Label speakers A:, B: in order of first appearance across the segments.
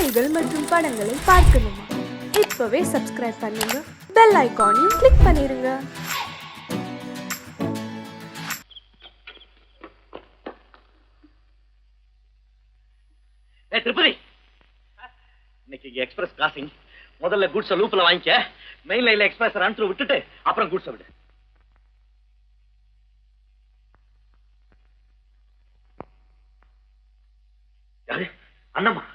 A: செய்திகள் மற்றும் படங்களை பார்க்கணுமா? இப்பவே சப்ஸ்கிரைப் பண்ணுங்க, பெல் ஐகானையும் கிளிக் பண்ணிருங்க.
B: திருப்பதி, இன்னைக்கு எக்ஸ்பிரஸ் கிராசிங். முதல்ல குட்ஸ் லூப்ல வாங்கிக்க. மெயின் லைன்ல எக்ஸ்பிரஸ் ரன் த்ரூ விட்டுட்டு அப்புறம் குட்ஸ் விடு. யாரு? அண்ணம்மா.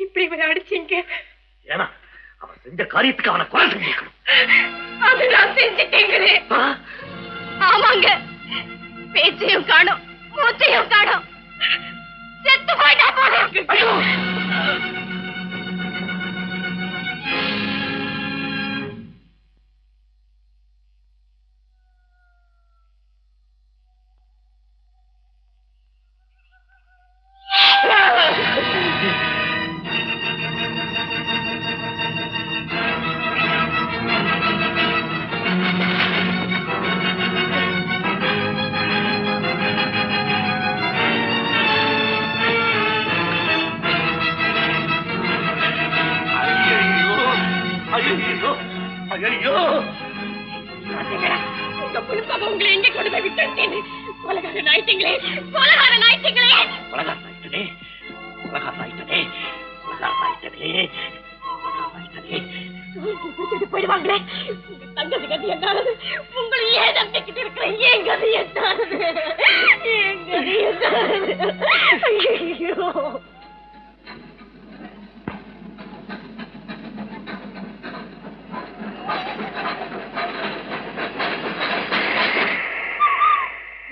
C: இப்படி விளையாடிச்சீங்க?
B: ஏன்னா அவன் செஞ்ச காரியத்துக்கு அவனை கொலை செஞ்சிருக்கணும்.
C: அது நான் செஞ்சுட்டீங்களே. ஆமாங்க, பேச்சையும் காணும், மூச்சையும் காணும், செத்து போயிட்டா போல. உங்களை எங்க கொண்டு போய் விட்டேன்? கொலகார நாய்த்தீங்களே, கொலகார நாய்த்தீங்களே,
B: கொலகார நாய்த்தனே, கொலகார நாய்த்தனே, கொலகார நாய்த்தனே, கொலகார நாய்த்தனே.
C: போயிடுவாங்களே. உங்க தங்கச்சி கதி என்னானது? உங்களை ஏன் நம்பிக்கிட்டு இருக்கிறேன்? ஏன் கதி என்னானது? ஏன் கதி என்னானது? ஐயோ,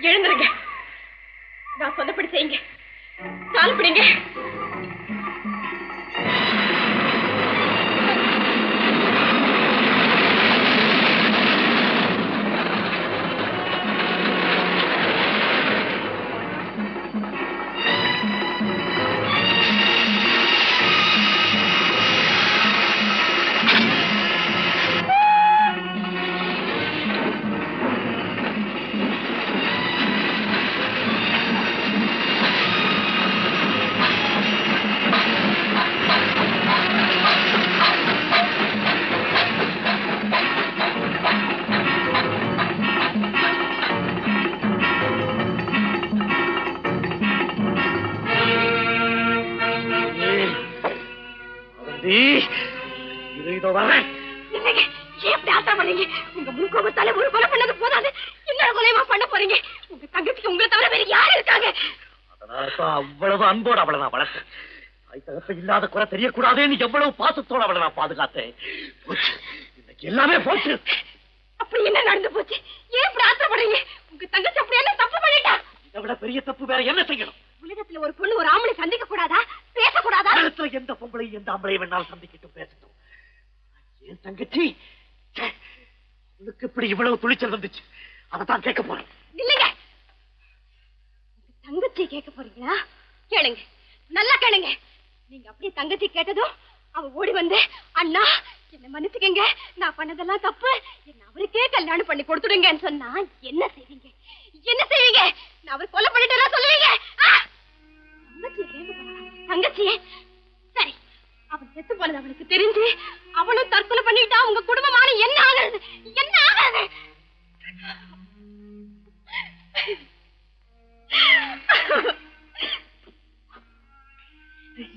C: எழுந்துருங்க. நான் சொன்னபடி செய்யுங்க. கால் பிடிங்க. உங்க முன்கோபத்தால ஒரு கொலை பண்ணது போதாது, இன்னொரு கொலைமா பண்ண போறீங்க. உங்க தங்கச்சிக்கு உங்களை தவிர வேற யாரு இருக்காங்க?
B: அதனாலதான் அவ்வளவு அன்போடு அவளை நான் வளர்த்தேன். தகப்ப இல்லாத குறை தெரியக்கூடாதுன்னு எவ்வளவு பாசத்தோடு அவளை நான் பாதுகாத்தேன். போச்சு, இன்னைக்கு எல்லாமே போச்சு.
C: அப்படி என்ன நடந்து போச்சு? ஏன் இப்படி ஆத்திரப்படுறீங்க? உங்க தங்கச்சி அப்படி என்ன தப்பு பண்ணிட்டா?
B: இதை விட பெரிய தப்பு வேற என்ன செய்யணும்?
C: உலகத்துல ஒரு பொண்ணு ஒரு ஆம்பளை சந்திக்க கூடாதா? பேசக்கூடாதா?
B: எந்த பொம்பளையும் எந்த ஆம்பளையும் வேணாலும் சந்திக்கிட்டும் பேசட்டும். என் தங்கச்சி உனக்கு இப்படி இவ்வளவு துணிச்சல் வந்துச்சு, அதைத்தான் கேட்க போறேன்.
C: இல்லைங்க, தங்கச்சி கேட்க போறீங்களா? கேளுங்க, நல்லா கேளுங்க. நீங்க அப்படியே தங்கச்சி கேட்டதும் அவ ஓடி வந்து, அண்ணா என்ன மன்னிச்சுக்கங்க, நான் பண்ணதெல்லாம் தப்பு, என்ன அவருக்கே கல்யாணம் பண்ணி கொடுத்துடுங்கன்னு சொன்னா என்ன செய்வீங்க? என்ன செய்வீங்க? நான் அவர் கொலை பண்ணிட்டேன்னா சொல்லுவீங்க? தங்கச்சியே சரி, அவன் செத்து போனது அவளுக்கு தெரிஞ்சு அவளும் தற்கொலை பண்ணிட்டா உங்க குடும்பமான என்ன ஆகிறது? என்ன ஆகாது?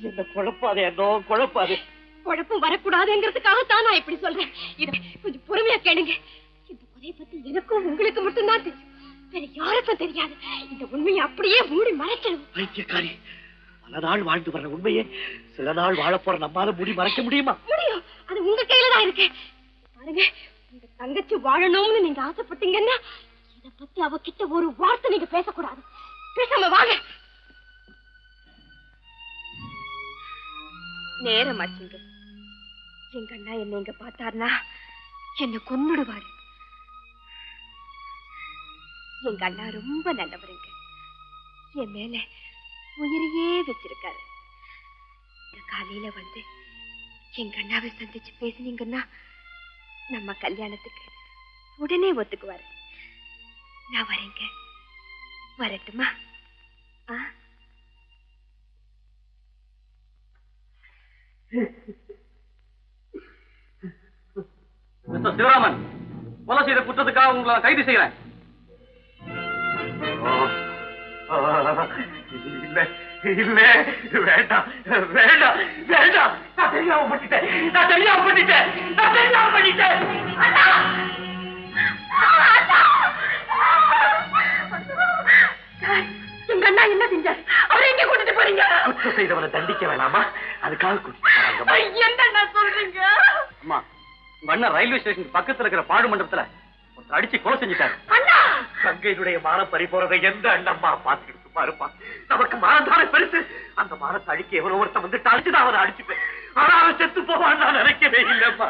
B: என்ன குழப்பாதே, என்னோ குழப்பாதே.
C: குழப்பம் வரக்கூடாதுங்கிறதுக்காகத்தான் நான் இப்படி சொல்றேன். இதை கொஞ்சம் பொறுமையா கேளுங்க. இந்த கொலையை பத்தி எனக்கும் உங்களுக்கு மட்டும்தான் தெரியும், வேற யாருக்கும் தெரியாது. இந்த உண்மையை அப்படியே மூடி மறைக்கணும்.
B: பைத்தியக்காரி, பல நாள் வாழ்ந்து வர்ற உண்மையே சில நாள் வாழப்போற நம்மால மூடி மறைக்க முடியுமா?
C: முடியும், அது உங்க கையில தான் இருக்கு. பாருங்க, உங்க தங்கச்சி வாழணும்னு நீங்க ஆசைப்பட்டீங்கன்னா இத பத்தி அவகிட்ட ஒரு வார்த்தை நீங்க பேசக்கூடாது. பேசாம வாங்க. நேரம் ஆச்சுங்க. எங்க அண்ணா என்ன இங்க பார்த்தாருன்னா என்ன கொன்னுடுவாரு. எங்க அண்ணா ரொம்ப நல்லவருங்க. என் மேல உயிரையே வச்சிருக்காரு. காலையில வந்து எங்க அண்ணாவை சந்திச்சு பேசினீங்கன்னா நம்ம கல்யாணத்துக்கு உடனே ஒத்துக்குவாரு. நான் வரேங்க. வரட்டுமா?
D: சிவராமன், கொலை செய்த குற்றத்துக்காக உங்களை கைது செய்கிறேன்.
B: இல்ல இல்ல, வேண்டாம் வேண்டாம் வேண்டாம். நான் தெரியாம பண்ணிட்டேன், நான் தெரியாம பண்ணிட்டேன், நான் தெரியாம பண்ணிட்டேன்.
C: எங்க அண்ணா என்ன செஞ்சார்? அவரை எங்க கூட்டிட்டு போறீங்க?
B: குற்றம் செய்தவனை தண்டிக்க வேணாமா? அதுக்காக கூட்டிட்டு போறாங்க.
C: என்ன சொல்றீங்க?
D: அம்மா, உங்க அண்ணன் ரயில்வே ஸ்டேஷன் பக்கத்துல இருக்கிற பாடு மண்டபத்துல ஒருத்தர் அடிச்சு கொலை செஞ்சுட்டாரு.
C: அண்ணா,
B: தங்கையினுடைய மானம் பறி போறதை எந்த அண்ணம்மா பார்த்துட்டு இருப்பா? நமக்கு மானம் தானே பெருசு. அந்த மானத்தை அழிக்க எவரோ ஒருத்தன் வந்துட்டு அழிச்சுதான் அவனை அடிச்சுப்பேன். ஆனா அவன் செத்து போவான்னு நான் நினைக்கவே இல்லைம்மா.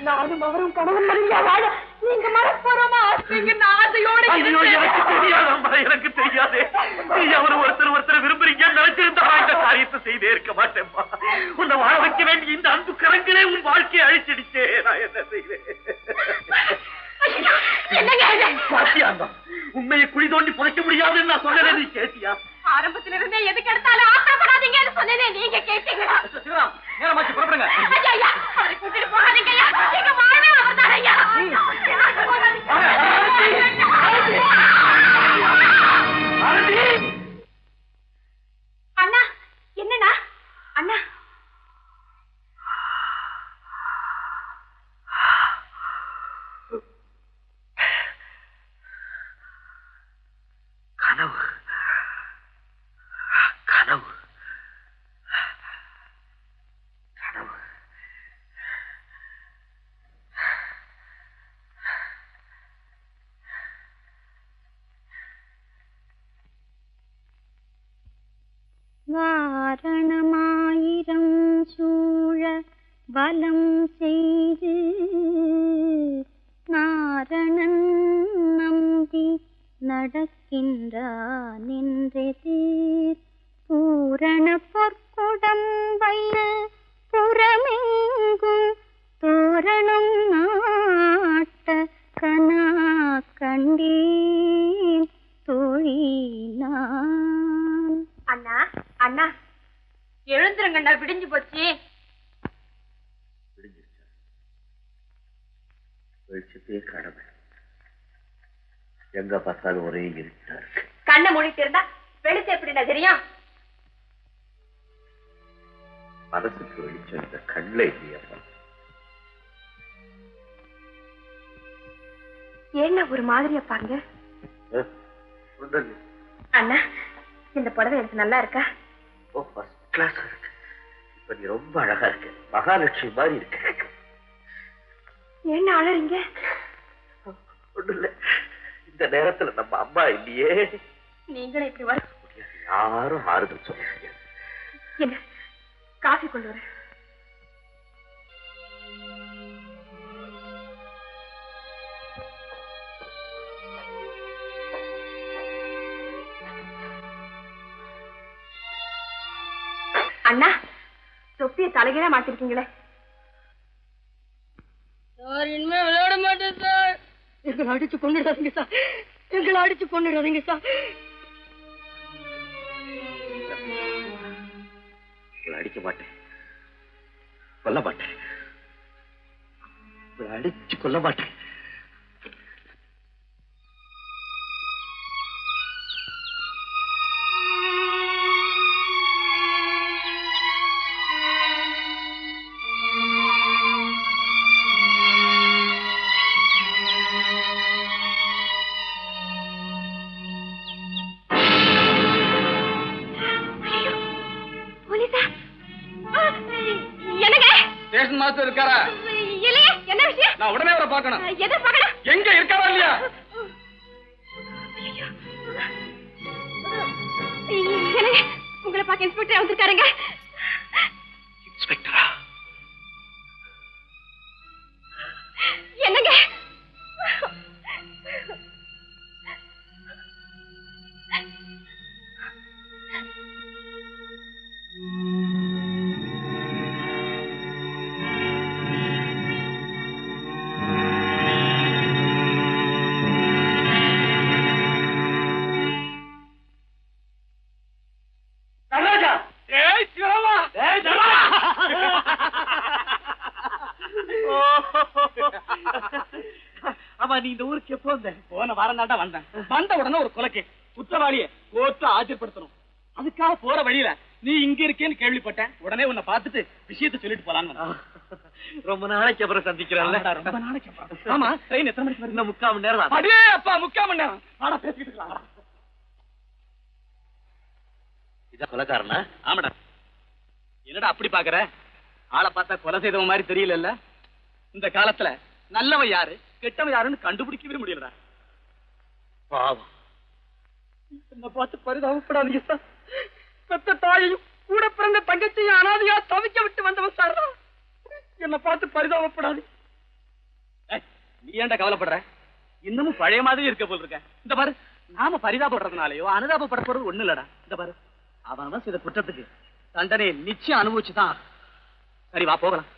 C: நானும் அவரும் கணவன் மனைவியா வாழ நீங்க மனப்பூர்வமா
B: எனக்கு தெரியாதம்மா, எனக்கு தெரியாது. அவரு ஒருத்தர் விரும்புறீங்க நினைச்சிருந்தா இந்த காரியத்தை செய்தே இருக்க மாட்டேன்மா. உன்னை வாழ வைக்க வேண்டிய இந்த அன்பு கரங்களே உன் வாழ்க்கையை அழிச்சிடுச்சே. நான் என்ன செய்வேன்? உண்மையை குழி தோண்டி புதைக்க முடியாதுன்னு நான் சொன்னதே நீ கேட்டியா?
C: ஆரம்பத்துல இருந்தே எதுக்கு எடுத்தாலும் ஆசைப்படாதீங்கன்னு சொன்னதே நீங்க கேட்டீங்களா?
D: சிவராம், நேரமாச்சு, புறப்படுங்க.
C: ஐயா, அவரை கூட்டிட்டு போகாதீங்க ஐயா. எங்க மானமே அவர்தான் ஐயா. அண்ணா, என்னண்ணா? அண்ணா,
B: கனவு கனவு கனவு.
E: வாரணமாயிரம் சூழ வலம் செய்து நாரணன் நம்பி நடக்கின்றான் என்றெதிர் பூரண பொற்குடம் வைய புறமெங்கும் தோரணம் நாட்ட கனா கண்டேன் தோழினான்.
C: அண்ணா, அண்ணா, எழுந்துருங்கண்ணா, விடிஞ்சு போச்சு.
B: வெளிச்சத்தையே கடமை. எங்க பார்த்தாலும் ஒரே இருட்டா இருக்கு.
C: கண்ணை மூடிட்டு இருந்தா வெளிச்சம் எப்படின்னா தெரியும்?
B: மனசுக்கு வெளிச்சம் இந்த கண்ணில் இல்லையப்பா.
C: ஏன்னா ஒரு மாதிரியா பாருங்க. அண்ணா, இந்த புடவை எனக்கு நல்லா இருக்கா?
B: ஓ, ஃபர்ஸ்ட் கிளாஸ் இருக்கு. இப்ப நீ ரொம்ப அழகா இருக்கு, மகாலட்சுமி மாதிரி இருக்கு.
C: என்ன அழறீங்க?
B: ஒண்ணு இல்ல, இந்த நேரத்துல நம்ம அம்மா இல்லையே.
C: நீங்களும் இப்படி வர
B: யாரும் ஆறுதல் சொல்ல முடியாது.
C: என்ன, காஃபி கொண்டு வர. அண்ணா, தொப்பியை தலைகீழ மாத்திருக்கீங்களே.
E: சார், இனிமே விளையாட மாட்டேன் சார். எங்களை அடிச்சு கொண்டுடாதீங்க சார், எங்களை அடிச்சு கொண்டுடாதீங்க சார்.
B: அடிக்க மாட்டேன், கொல்ல மாட்டேன், அடிச்சு கொல்ல மாட்டேன்.
D: ஸ்டேஷன் மாஸ்டர் இருக்காரா?
C: இல்லையே, என்ன விஷயம்?
D: நான் உடனே அவரை பார்க்கணும்.
C: எதை பார்க்கணும்?
D: எங்க இருக்காரா இல்லையா?
C: என்னங்க, உங்களை பார்க்க இன்ஸ்பெக்டர் வந்திருக்காருங்க.
B: இன்ஸ்பெக்டரா?
C: என்னங்க?
D: நடராஜா! ஏய் சிவா!
B: எப்போ போன வாரம் தாண்டா வந்தேன். வந்த உடனே ஒரு கொலைக்கு குற்றவாளியை கோர்த்து ஆஜர்படுத்தணும். அதுக்காக போற வழியில நீ இங்க இருக்கேன்னு கேள்விப்பட்டேன். உடனே உன்னை பார்த்துட்டு விஷயத்தை சொல்லிட்டு போலான்னு.
D: ரொம்ப நாளைக்கு அப்புறம் சந்திக்கிறேன்ல.
B: ரொம்ப நாளைக்கு அப்புறம். ஆமா, ட்ரெயின் எத்தனை மணிக்கு வருது?
D: இன்னும் 3/4 மணி நேரம்.
B: அடே அப்பா, 3/4 மணி நேரம். ஆனா பேசிக்கிட்டு இருக்கலாம்.
D: இதான் கொலைக்காரனா?
B: ஆமாடா. என்னடா அப்படி பாக்குற? ஆளை பார்த்தா கொலை செய்தவன் மாதிரி தெரியல. இந்த காலத்துல நல்லவன் யாரு கெட்டவன் யாருன்னு கண்டுபிடிக்கவே முடியலடா.
D: பாவம்.
B: என்ன பார்த்து பரிதாபப்படாதீங்க சார். பெத்த தாயையும் கூட பிறந்த தங்கச்சியும் அனாதையா தவிக்க விட்டு வந்தவன் சார். என்ன பார்த்து பரிதாபப்படாது. நீ ஏன்டா கவலைப்படுற? இன்னமும் பழைய மாதிரி இருக்க போல் இருக்க. இந்த பாரு, நாம பரிதாபப்படுறதுனாலயோ அனுதாபப்பட போறது ஒண்ணு இல்லடா. இந்த பாரு, அவன் செய்த குற்றத்துக்கு தண்டனை நிச்சயம் அனுபவிச்சுதான். சரி வா போகலாம்.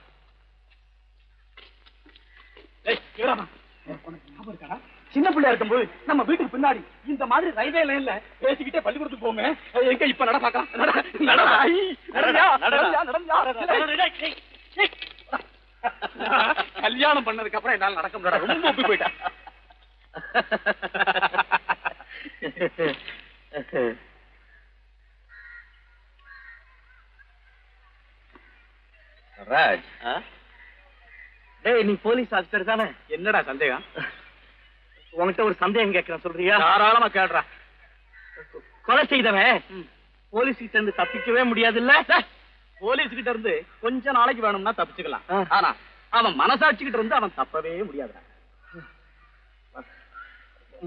B: சின்ன பிள்ளையா இருக்கும்போது நம்ம வீட்டுக்கு பின்னாடி இந்த மாதிரி ரயில்வே லைன்ல பேசிக்கிட்டே பள்ளிக்கூடத்துக்கு போங்க. எங்க இப்ப நட பாக்கலாம். கல்யாணம் பண்ணதுக்கு அப்புறம் என்னால நடக்க முடியாது. ரொம்ப ஒப்பி போயிட்டேன்.
D: ராஜ், டேய் நீ போலீஸ் ஆஃபீஸர் தானே?
B: என்னடா சந்தேகம்?
D: உன்கிட்ட ஒரு சந்தேகம் கேட்கிறேன், சொல்றியா?
B: தாராளமா கேடுறா.
D: கொலை செய்தவன் போலீஸ் கிட்ட இருந்து தப்பிக்கவே முடியாது இல்ல?
B: போலீஸ் கிட்ட இருந்து கொஞ்ச நாளைக்கு வேணும்னா தப்பிச்சுக்கலாம். ஆனா அவன் மனசாட்சி கிட்ட இருந்து அவன் தப்பவே முடியாதுடா.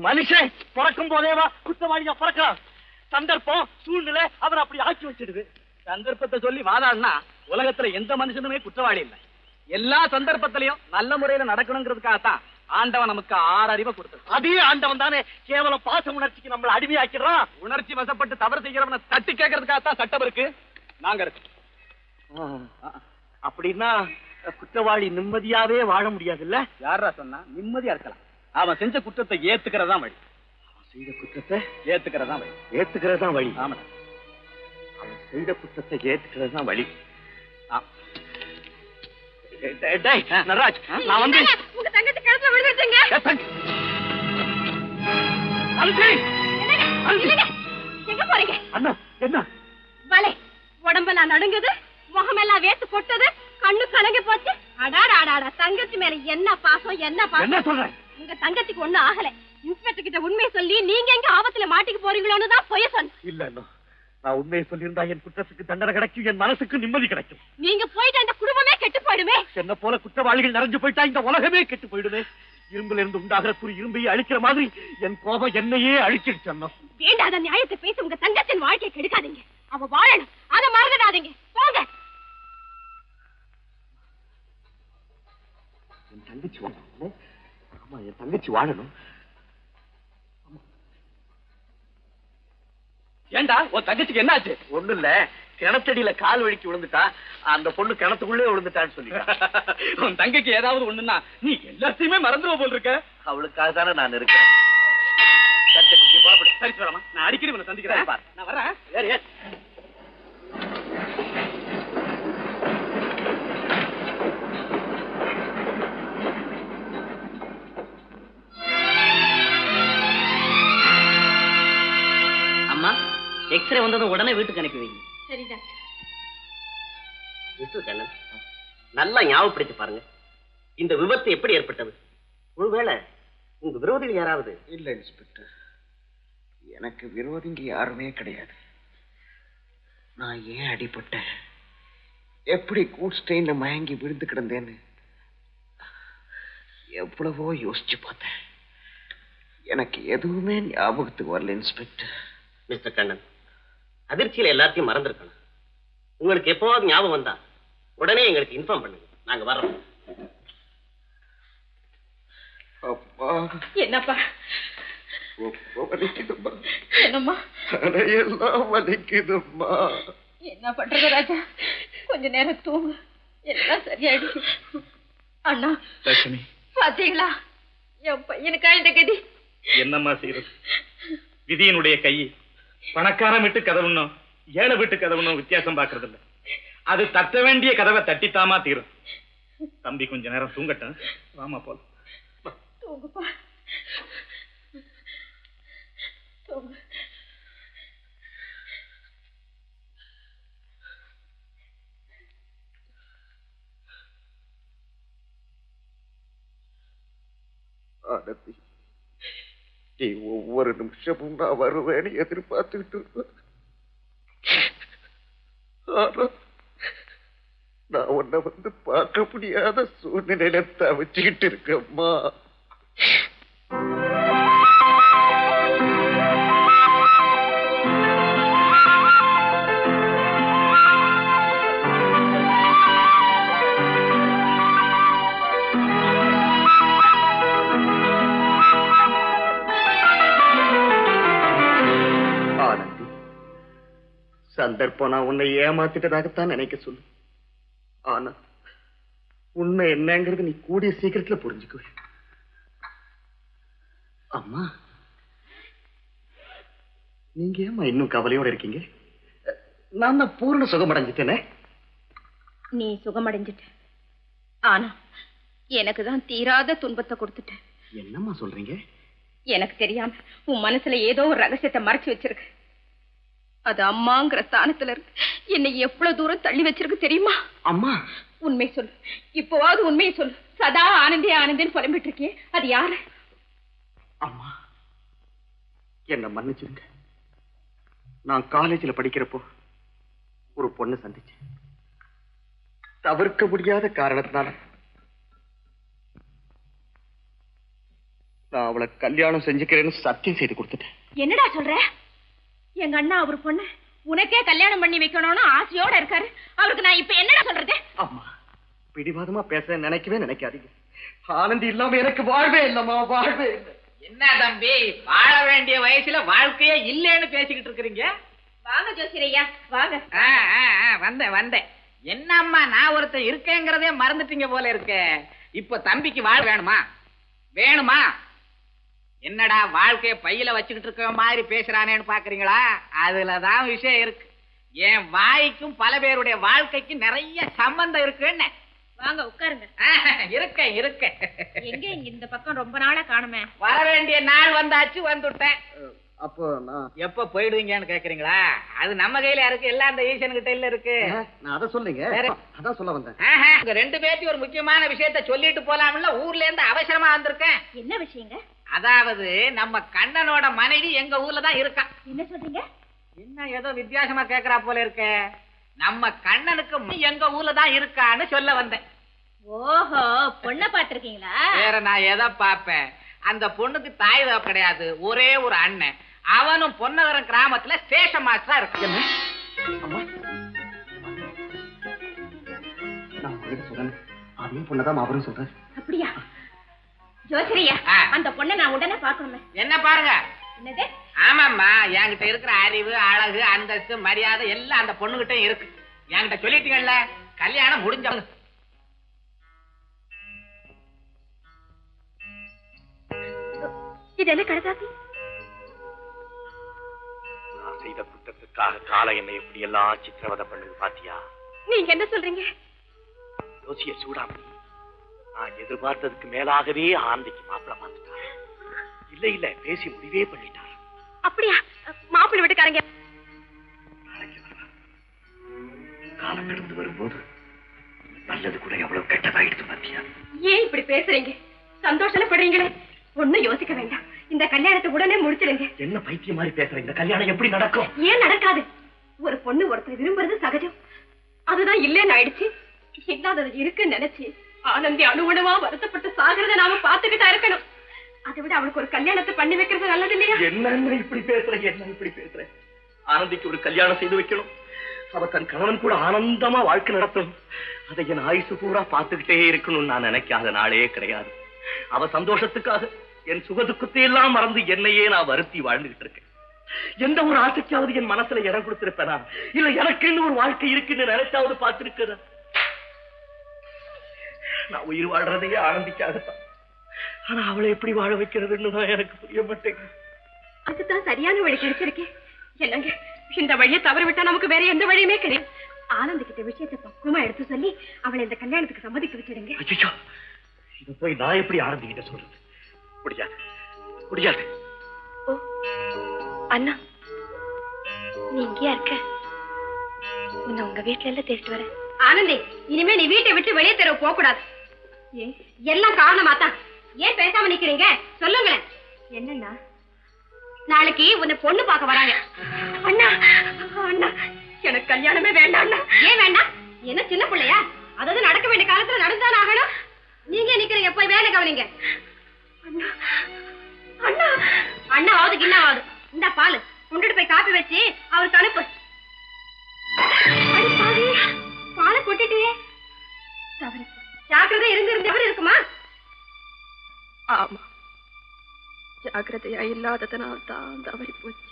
D: மனுஷன் பிறக்கும் போதேவா குற்றவாளியா பிறக்கலாம்? சந்தர்ப்பம் சூழ்நிலை அவன் அப்படி ஆக்கி வச்சிடுது.
B: சந்தர்ப்பத்தை சொல்லி வாதாடினா உலகத்துல எந்த மனுஷனுமே குற்றவாளி இல்லை. எல்லா சந்தர்ப்பத்திலையும் நல்ல முறையில நடக்கணுங்கிறதுக்காகத்தான் ஆண்டவன் நமக்கு 6 அறிவை கொடுத்தது.
D: அதே ஆண்டவன் தானே கேவலம் பாச உணர்ச்சிக்கு நம்மள அடிமையாக்கிறான்.
B: உணர்ச்சி வசப்பட்டு தவறு செய்கிறவனை தட்டி கேட்கறதுக்காகத்தான் சட்டம் இருக்கு. நாங்க இருக்கு.
D: அப்படின்னா குற்றவாளி நிம்மதியாவே வாழ முடியாது இல்ல?
B: யாரா சொன்னா நிம்மதியா இருக்கலாம்? அவன் செஞ்ச குற்றத்தை ஏத்துக்கிறதா வழி.
D: அவன் செய்த குற்றத்தை
B: ஏத்துக்கிறதா வழி.
D: ஏத்துக்கிறதா வழி.
B: ஆமா,
D: அவன் செய்த குற்றத்தை ஏத்துக்கிறதா வழி. நடராஜ், நான் வந்து
C: உங்க தங்கச்சி கழுத்துல விழுந்துட்டீங்க. எங்க போறீங்க?
D: அண்ணா என்ன
C: வலை உடம்பெல்லாம் நடுங்குது, முகமெல்லாம் வேத்து கொட்டது, கண்ணு கலங்கி போச்சு. அடாடா, தங்கச்சி மேல என்ன பாசம், என்ன பாசம்.
D: என்ன சொல்றேன்?
C: உங்க தங்கச்சிக்கு ஒண்ணும் ஆகல. இன்ஸ்பெக்டர் கிட்ட உண்மையை சொல்லி நீங்க எங்க ஆபத்துல மாட்டிக்க போறீங்களோன்னு தான் பொய்ய சொன்ன.
D: இல்ல அண்ணா, நான் உண்மையை சொல்லியிருந்தா என் குற்றத்துக்கு தண்டனை கிடைக்கும், என் மனசுக்கு நிம்மதி கிடைக்கும்.
C: நீங்க போயிட்டு அந்த குடும்பமே கெட்டு போயிடுமே.
D: என்ன போல குற்றவாளிகள் நிறைஞ்சு போயிட்டா இந்த உலகமே கெட்டு போயிடுமே. இரும்புல இருந்து உண்டாகிற துரு இரும்பையை அழிக்கிற மாதிரி என் கோபம் என்னையே அழிச்சிடுச்சு அண்ணா.
C: வேண்டாத நியாயத்தை பேசி உங்க தங்கச்சின் வாழ்க்கையை கெடுக்காதீங்க. அவ வாழணும், அதை மறந்துடாதீங்க. போங்க.
D: என் தங்கச்சி வாழணும். ஆமா, என் தங்கச்சி வாழணும்.
B: ஏண்டா உன் தங்கச்சிக்கு என்னாச்சு?
D: ஒண்ணு இல்ல, கிணத்தடியில கால் வழிக்கு விழுந்துட்டா. அந்த பொண்ணு கிணத்துக்குள்ளே விழுந்துட்டான்னு சொல்லி.
B: உன் தங்கைக்கு ஏதாவது ஒண்ணுன்னா நீ எல்லாத்தையுமே மறந்துடுவ போல் இருக்க.
D: அவளுக்காக தானே நான் இருக்கேன்.
B: சரி சொல்லமா, நான் அடிக்கடி உன்னை சந்திக்கிறேன். நான் வரேன்.
F: அம்மா, எக்ஸ்ரே வந்ததும் உடனே வீட்டுக்கு அனுப்பி வைங்க.
C: சரி டாக்டர்.
F: மிஸ்டர் கண்ணன், நல்லா ஞாபகப்படுத்தி பாருங்க, இந்த விபத்து எப்படி ஏற்பட்டது? ஒருவேளை உங்க விரோதிகள் யாராவது?
G: இல்ல இன்ஸ்பெக்டர், எனக்கு விரோதிங்க யாருமே கிடையாது. நான் ஏன் அடிபட்டேன், எப்படி கூட்ஸ்டெயின்ல மயங்கி விழுந்து கிடந்தேன்னு எவ்வளவோ யோசிச்சு பார்த்தேன். எனக்கு எதுவுமே ஞாபகத்துக்கு வரல இன்ஸ்பெக்டர்.
F: மிஸ்டர் கண்ணன், அதிர்ச்சியில எல்லாத்தையும் மறந்துருக்கணும். உங்களுக்கு எப்போவாது ஞாபகம் வந்தா உடனே எங்களுக்கு இன்ஃபார்ம் பண்ணுங்க, நாங்க வர்றோம்.
G: அப்பா,
C: என்னப்பா?
G: ரொம்ப வலிக்குதும்மா.
C: என்னம்மா?
G: எல்லாம் வலிக்குதும்மா.
C: என்ன பண்றது ராஜா? கொஞ்ச நேரம் தூங்கு, எல்லாம் சரியாயிடுச்சு. அண்ணா,
B: லட்சுமி,
C: பாத்தீங்களா என் பையனுக்கா இந்த கதி?
B: என்னம்மா செய்யறது? விதியினுடைய கை பணக்காரன் வீட்டு கதவுன்னும் ஏழை வீட்டு கதவுன்னும் வித்தியாசம் பாக்குறது இல்ல. அது தட்ட வேண்டிய கதவை தட்டித்தாமா தீரும். தம்பி கொஞ்ச நேரம் தூங்கட்டும், வாமா போல.
C: தூங்குப்பா.
G: ஆனந்தி, நீ ஒவ்வொரு நிமிஷமும் நான் வருவேன்னு எதிர்பார்த்துக்கிட்டு இருப்பேன். ஆனா நான் உன்னை வந்து பார்க்க முடியாத சூழ்நிலையில தவிச்சுக்கிட்டு இருக்கேம்மா. சந்தர்ப்பம் நான் உன்னை ஏமாத்திட்டதாகத்தான் நினைக்க சொல்லு. ஆனா உண்மை என்னங்கிறது நீ கூடிய சீக்கிரத்துல புரிஞ்சுக்குவ. அம்மா, நீங்க ஏமா இன்னும் கவலையோட இருக்கீங்க? நான் தான் பூர்ண சுகமடைஞ்சிட்டேனே.
C: நீ சுகமடைஞ்சிட்ட, ஆனா எனக்கு தான் தீராத துன்பத்தை கொடுத்துட்ட.
G: என்னம்மா சொல்றீங்க?
C: எனக்கு தெரியாம உன் மனசுல ஏதோ ஒரு ரகசியத்தை மறைச்சு வச்சிருக்கு. அது அம்மாங்கிற ஸ்தானத்துல இருக்கு என்னை எவ்வளவு தூரம் தள்ளி வச்சிருக்கு தெரியுமா?
G: அம்மா,
C: உண்மை சொல்லு, இப்போவாவது உண்மையை சொல்லு. சதா ஆனந்தே ஆனந்தேன்னு புலம்பிட்டு இருக்கே, அது யாரு?
G: அம்மா, என்ன மன்னிச்சிருங்க. நான் காலேஜில் படிக்கிறப்போ ஒரு பொண்ணு சந்திச்சேன். தவிர்க்க முடியாத காரணத்தினால நான் அவளை கல்யாணம் செஞ்சுக்கிறேன்னு சத்தியம் செய்து கொடுத்துட்டேன்.
C: என்னடா சொல்ற? எங்க அண்ணா அவர் பொண்ணு உனக்கே கல்யாணம் பண்ணி வைக்கணும்னு ஆசையோட இருக்காரு. அவருக்கு நான் இப்ப என்னடா சொல்றது?
G: அம்மா, பிடிவாதமா பேச நினைக்கவே நினைக்காதீங்க. ஆனந்தி இல்லாம எனக்கு வாழ்வே இல்லம்மா, வாழ்வே இல்லை.
H: என்ன தம்பி, வாழ வேண்டிய வயசுல வாழ்க்கையே இல்லைன்னு பேசிக்கிட்டு இருக்கிறீங்க?
C: வாங்க ஜோசியரையா, வாங்க.
H: வந்தேன். என்னம்மா, நான் ஒருத்தன் இருக்கேங்கிறதே மறந்துட்டீங்க போல இருக்க. இப்ப தம்பிக்கு வாழ வேணுமா? என்னடா வாழ்க்கைய பையில வச்சுக்கிட்டு இருக்க மாதிரி பேசுறானேன்னு பாக்குறீங்களா? அதுலதான் விஷயம் இருக்கு. என் வாய்க்கும் பல பேருடைய வாழ்க்கைக்கு நிறைய சம்பந்தம் இருக்குன்னு.
C: வாங்க உட்காருங்க.
H: இருக்க
C: எங்க இங்க இந்த பக்கம் ரொம்ப நாளா காணுமே.
H: வர வேண்டிய நாள் வந்தாச்சு, வந்துட்டேன்.
G: அப்போ நான்
H: எப்ப போயிடுவீங்கன்னு கேக்குறீங்களா? அது நம்ம கையில இருக்கு, எல்லாம் அந்த ஈசன் கிட்ட இல்ல இருக்கு.
G: நான் அதை சொல்லுங்க, அதான் சொல்ல வந்தேன்.
H: உங்க ரெண்டு பேர்த்தையும் ஒரு முக்கியமான விஷயத்த சொல்லிட்டு போலாம்ல, ஊர்ல இருந்து அவசரமா வந்திருக்கேன்.
C: என்ன விஷயங்க?
H: அதாவது நம்ம கண்ணனோட மனைவி எங்க ஊர்ல தான் இருக்கா.
C: என்ன சொல்றீங்க?
H: என்ன ஏதோ வித்தியாசமா கேக்குறா போல இருக்க. நம்ம கண்ணனுக்கு எங்க ஊர்ல தான் இருக்கான்னு சொல்ல வந்தேன்.
C: ஓஹோ, பொண்ணை பாத்திருக்கீங்களா?
H: வேற நான் எதை பாப்பேன்? அந்த பொண்ணுக்கு தாய் தகப்பன் கிடையாது, ஒரே ஒரு அண்ணன். அவனும் பொன்னகரம் கிராமத்துல ஸ்டேஷன் மாஸ்டரா இருக்கு.
G: அம்மா, நான் உங்ககிட்ட சொல்றேன், அதையும் பொண்ணதான் அவரும் சொல்றேன்.
C: அப்படியா? ஜோசிரியா, அந்த பொண்ணை நான் உடனே பாக்கணுமே.
H: என்ன பாருங்க?
C: என்னது?
H: ஆமாம்மா, என்கிட்ட இருக்கிற அறிவு, அழகு, அந்தஸ்து, மரியாதை எல்லாம் அந்த பொண்ணுகிட்ட இருக்கு. என்கிட்ட சொல்லிட்டீங்கல்ல, கல்யாணம் முடிஞ்சவங்க.
C: இது என்ன கடைசாத்தி?
D: நான் செய்த குற்றத்துக்காக காலம் என்னை எப்படி எல்லாம் சித்திரவதை பண்ணுது பாத்தியா?
C: நீங்க என்ன சொல்றீங்க?
D: யோசிய சூடாமணி, நான் எதிர்பார்த்ததுக்கு மேலாகவே ஆனந்திக்கு மாப்பிள்ள பார்த்துட்டார். இல்ல பேசி முடிவே பண்ணிட்டார்.
C: அப்படியா? மாப்பிள்ளை வீட்டுக்காரங்க
D: காலம் கடந்து வரும்போது நல்லது கூட எவ்வளவு கெட்டதாயிடுச்சு பாத்தியா?
C: ஏன் இப்படி பேசுறீங்க? சந்தோஷப்படுறீங்களே, ஒண்ணும் யோசிக்க வேண்டாம். இந்த கல்யாணத்தை உடனே முடிச்சிடுங்க.
D: என்ன பைத்தியம் மாதிரி பேசுற? இந்த கல்யாணம் எப்படி நடக்கும்?
C: ஏன் நடக்காது? ஒரு பொண்ணு ஒருத்தர் விரும்புறது சகஜம். அதுதான் இல்லன்னு ஆயிடுச்சு. இல்லாதது இருக்குன்னு நினைச்சு ஆனந்தி அணுவணுவா வருத்தப்பட்டு சாகிறத நாம பாத்துக்கிட்டா இருக்கணும். அதை விட அவளுக்கு ஒரு கல்யாணத்தை பண்ணி வைக்கிறது நல்லது இல்லையா?
D: என்ன இப்படி பேசுற? ஆனந்திக்கு ஒரு கல்யாணம் செய்து வைக்கணும். அவ தன் கணவன் கூட ஆனந்தமா வாழ்க்கை நடத்தணும். அதை என் ஆயுசு பூரா பார்த்துக்கிட்டே இருக்கணும்னு நான் நினைக்காத நாளே கிடையாது. அவ சந்தோஷத்துக்காக என் சுகதுக்கத்தை எல்லாம் மறந்து என்னையே நான் வருத்தி வாழ்ந்துகிட்டு இருக்கேன். எந்த ஒரு ஆசைக்காவது என் மனசுல இடம் கொடுத்திருப்பேனா? இல்ல எனக்குன்னு ஒரு வாழ்க்கை இருக்குன்னு நினைச்சாவது பார்த்திருக்கிறேன். நான் உயிர் வாழ்றதையே ஆனந்திக்காகத்தான். ஆனா அவளை எப்படி வாழ வைக்கிறதுன்னு தான் எனக்கு புரிய மாட்டேங்குது.
C: அதுதான் சரியான வழி கிடைச்சிருக்கேன். என்னங்க, இந்த வழியை தவறு விட்டா நமக்கு வேற எந்த வழியுமே கிடையாது. ஆனந்த் கிட்ட விஷயத்தை பக்குவமா எடுத்து சொல்லி அவளை இந்த கல்யாணத்துக்கு சம்மதிக்க வச்சிடுங்க.
D: ஐயோ, இத போய் நான் எப்படி ஆனந்த் கிட்ட சொல்றது? முடியாது.
B: முடியாது.
C: ஓ அண்ணா, நீ இங்கேயா இருக்க? உன்னை உங்க வீட்டுல எல்லாம் தேடிட்டு வரேன். ஆனந்தி, இனிமே நீ வீட்டை விட்டு வெளியே தெருவு போக கூடாது. எல்லாம் காரணமாத்தான். ஏன் பேசாம நிக்கிறீங்க? சொல்லுங்களேன். என்னன்னா, நாளைக்கு உன்னை பொண்ணு பார்க்க வராங்க. அண்ணா அண்ணா, எனக்கு கல்யாணமே வேண்டாம். ஏன் வேண்டாம்? என்ன சின்ன பிள்ளையா? அதாவது நடக்க வேண்டிய காலத்துல நடந்தாலும் ஆகணும். நீங்க நிக்கிறீங்க, போய் வேலை கவனிங்க. அண்ணா அண்ணா, அண்ணாவது கிண்ணாவது இந்த பால் கொண்டுட்டு போய் காப்பி வச்சு அவருக்கு அனுப்பு. பாலை கொட்டிட்டியே, ஜாக்கிரதை இருந்து எப்படி இருக்குமா?
A: ஆமா, ஜாக்கிரதையா இல்லாததனால் தான் தவறி போச்சு.